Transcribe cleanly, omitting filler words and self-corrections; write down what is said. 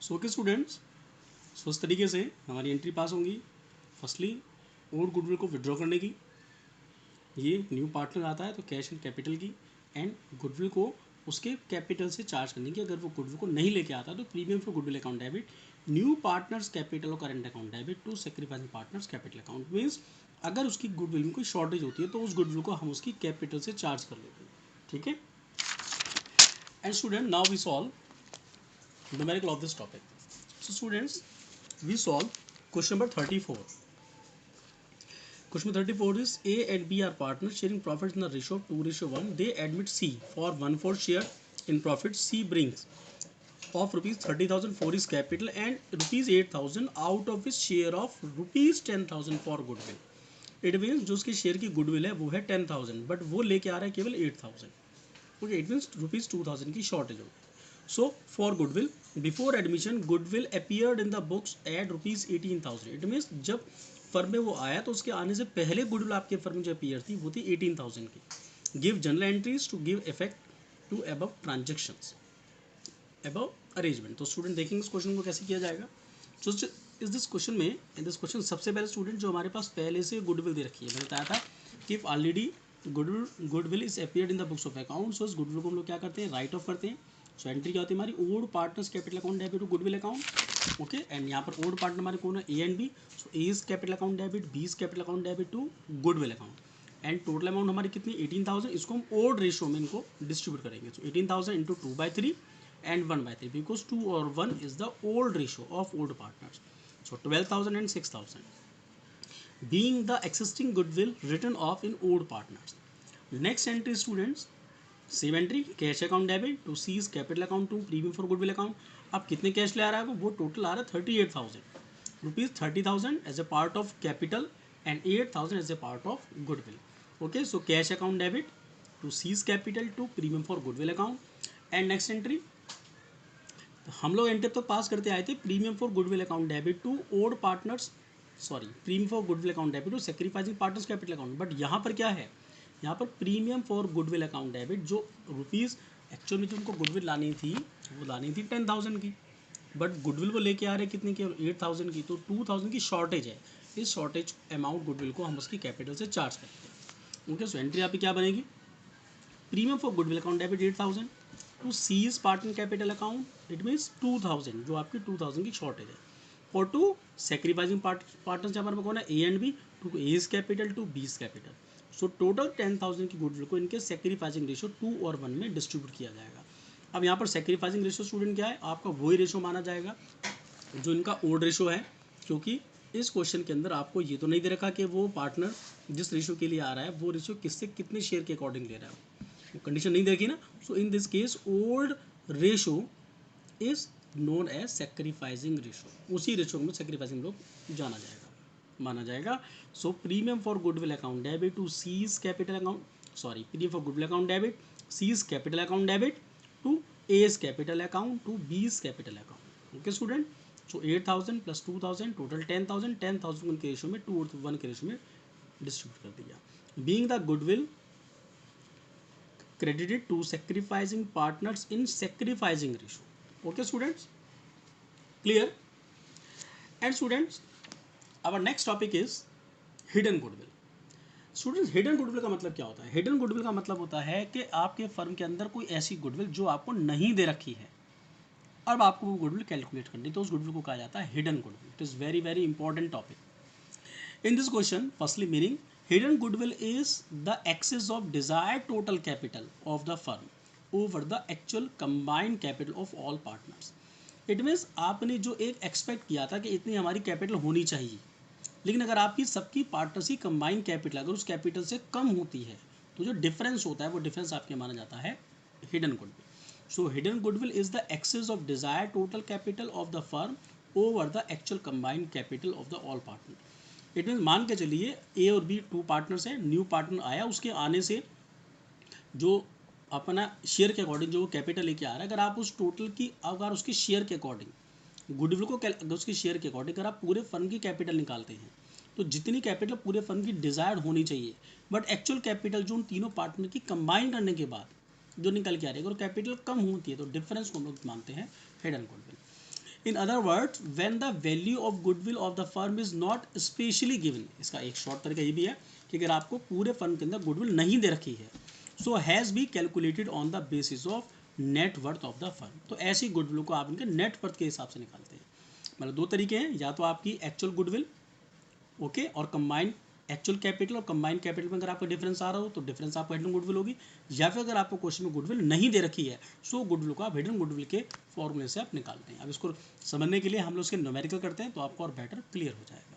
So okay students, सो इस तरीके से हमारी एंट्री पास होंगी। फर्स्टली और गुडविल को विड्रॉ करने की, ये न्यू पार्टनर आता है तो कैश एंड कैपिटल की, एंड गुडविल को उसके कैपिटल से चार्ज करने की। अगर वो गुडविल को नहीं लेके आता तो premium for goodwill account debit, new partners capital और current account debit to sacrificing partners capital account. Means अगर उसकी गुडविल में कोई शॉर्टेज होती है तो उस गुडविल को हम उसकी कैपिटल से चार्ज कर लेते हैं। ठीक है। And student, now we solve numerical of this topic. So students, we solve question number 34. Question number 34 is A and B are partners sharing profits in the ratio of 2:1. They admit C for 1/4 share in profits. C brings of rupees 30,000 for his capital and rupees 8,000 out of his share of rupees 10,000 for goodwill. It means जो उसकी share की goodwill है वो है 10,000, but वो लेके आ रहा है केवल 8,000. ओके, इट मीन्स रुपीज़ 2,000 की शॉर्टेज होगी. So for goodwill, before admission, goodwill appeared in the books at rupees 18,000. It means जब फर्म में वो आया तो उसके आने से पहले गुडविल आपके फर्म में जो अपीयर थी वो थी 18,000 की. Give general entries to give effect to above transactions, above arrangement. तो स्टूडेंट देखेंगे इस क्वेश्चन को कैसे किया जाएगा. तो इस दिस क्वेश्चन में, इन दिस क्वेश्चन सबसे पहले स्टूडेंट जो हमारे पास पहले से गुडविल दे रखी है, मैंने बताया था कि already goodwill is appeared in the books of account. So इस गुडविल को हम लोग क्या करते हैं, राइट ऑफ करते हैं. सो एंट्री क्या होती है हमारी, old partners capital account debit to goodwill account. Okay, and यहाँ पर ओल्ड पार्टनर हमारे कौन है, A and B. So A is capital account debit, B is capital account debit to goodwill account. And total amount हमारी कितनी, 18,000. इसको हम old ratio में इनको डिस्ट्रीब्यूट करेंगे. सो 18,000 into 2/3 and 1/3 because 2 or 1 is the old ratio of old partners. So 12,000 and 6,000 being the existing goodwill written off in old partners. Next entry students, same entry, cash account debit to seize capital account to premium for goodwill account. अब कितने cash ले आ रहा है वो total आ रहा है 38,000 rupees. 30,000 as a part of capital and 8,000 as a part of goodwill. Okay, so cash account debit to C's capital to premium for goodwill account. And next entry, हम लोग एंट्री तक pass करते आए थे, premium for goodwill account debit to old partners, sorry premium for goodwill account debit to sacrificing partners capital account. But यहाँ पर क्या है, यहाँ पर premium for goodwill account debit जो रुपीज़ एक्चुअल में जो उनको गुडविल लानी थी वो लानी थी 10,000 की, बट गुडविल वो लेके आ रहे कितने की, 8,000 की. तो 2,000 की शॉर्टेज है. इस शॉर्टेज अमाउंट गुडविल को हम उसकी कैपिटल से चार्ज करते हैं. ओके, सो एंट्री आपकी क्या बनेगी, premium for goodwill account debit 8,000 to C's partner capital account. It means 2,000 जो आपकी 2,000 की शॉर्टेज है. और टू सेक्रीफाइसिंग पार्टनर्स जहाँ पर कौन है, A and B, to A's capital to B's capital. So total 10,000 की गुडविल को इनके सेक्रीफाइसिंग रेशियो 2 और 1 में डिस्ट्रीब्यूट किया जाएगा. अब यहाँ पर सेक्रीफाइसिंग रेशियो स्टूडेंट क्या है, आपका वही रेशियो माना जाएगा जो इनका ओल्ड रेशियो है, क्योंकि इस क्वेश्चन के अंदर आपको ये तो नहीं दे रखा कि वो पार्टनर जिस रेशियो के लिए आ रहा है वो रेशियो किससे कितने शेयर के अकॉर्डिंग ले रहा है, कंडीशन नहीं देखी ना. So in this case old ratio is known as sacrificing ratio. उसी रेशियो में सेक्रीफाइसिंग लोग जाना जाएगा, माना जाएगा. So premium for goodwill account debit to C's capital account, sorry premium for goodwill account debit C's capital account debit to A's capital account to B's capital account. Okay student, so 8,000 plus 2,000 total 10,000. 10,000 के ratio में 2 और 1 के ratio में distribute कर दिया. Being the goodwill credited to sacrificing partners in sacrificing ratio. Okay students, clear? And students, our next topic is hidden goodwill. Students, hidden goodwill का मतलब क्या होता है, hidden goodwill का मतलब होता है कि आपके फर्म के अंदर कोई ऐसी गुडविल जो आपको नहीं दे रखी है, अब आपको वो गुडविल कैलकुलेट करनी, तो उस गुडविल को कहा जाता है hidden goodwill. It is very very important topic. In this question, firstly meaning, hidden goodwill is the excess of desired total capital of the firm over the actual combined capital of all partners. It means आपने जो एक expect किया था कि इतनी हमारी capital होनी चाहिए, लेकिन अगर आपकी सबकी पार्टनर्स की कंबाइंड कैपिटल अगर उस कैपिटल से कम होती है तो जो डिफरेंस होता है वो डिफरेंस आपके माना जाता है hidden goodwill. So hidden goodwill is the excess of desired total capital of the firm over the actual combined capital of the all partner. It mean मान के चलिए ए और बी 2 पार्टनर्स हैं, न्यू पार्टनर आया, उसके आने से जो अपना शेयर के अकॉर्डिंग जो वो कैपिटल लेके आ रहा है, अगर आप उस टोटल की अगर उसके शेयर के अकॉर्डिंग गुडविल को उसके शेयर के अकॉर्डिंग अगर आप पूरे फर्म की कैपिटल निकालते हैं तो जितनी कैपिटल पूरे फर्म की डिजायर्ड होनी चाहिए, बट एक्चुअल कैपिटल जो उन तीनों पार्टनर की कंबाइन करने के बाद जो निकल के आ रही है, अगर कैपिटल कम होती है तो डिफरेंस को हम लोग मानते हैं hidden goodwill. In other words when the value of goodwill of the firm is not specially given, इसका एक शॉर्ट तरीका ये भी है कि अगर आपको पूरे फर्म के अंदर गुडविल नहीं दे रखी है, so has be calculated on the basis of net worth of the firm, तो ऐसी गुडविल को आप इनके नेट वर्थ के हिसाब से निकालते हैं। मतलब दो तरीके हैं, या तो आपकी एक्चुअल गुडविल ओके और कंबाइंड एक्चुअल कैपिटल और कंबाइंड कैपिटल में अगर आपका डिफरेंस आ रहा हो तो डिफरेंस आपको हिडन गुडविल होगी, या फिर अगर आपको क्वेश्चन में गुडविल नहीं दे रखी है सो गुडविल को आप हिडन गुडविल के फॉर्मूले से आप निकालते हैं। अब इसको समझने के लिए हम लोग इसके न्यूमेरिकल करते हैं तो आपको और बेटर क्लियर हो जाएगा।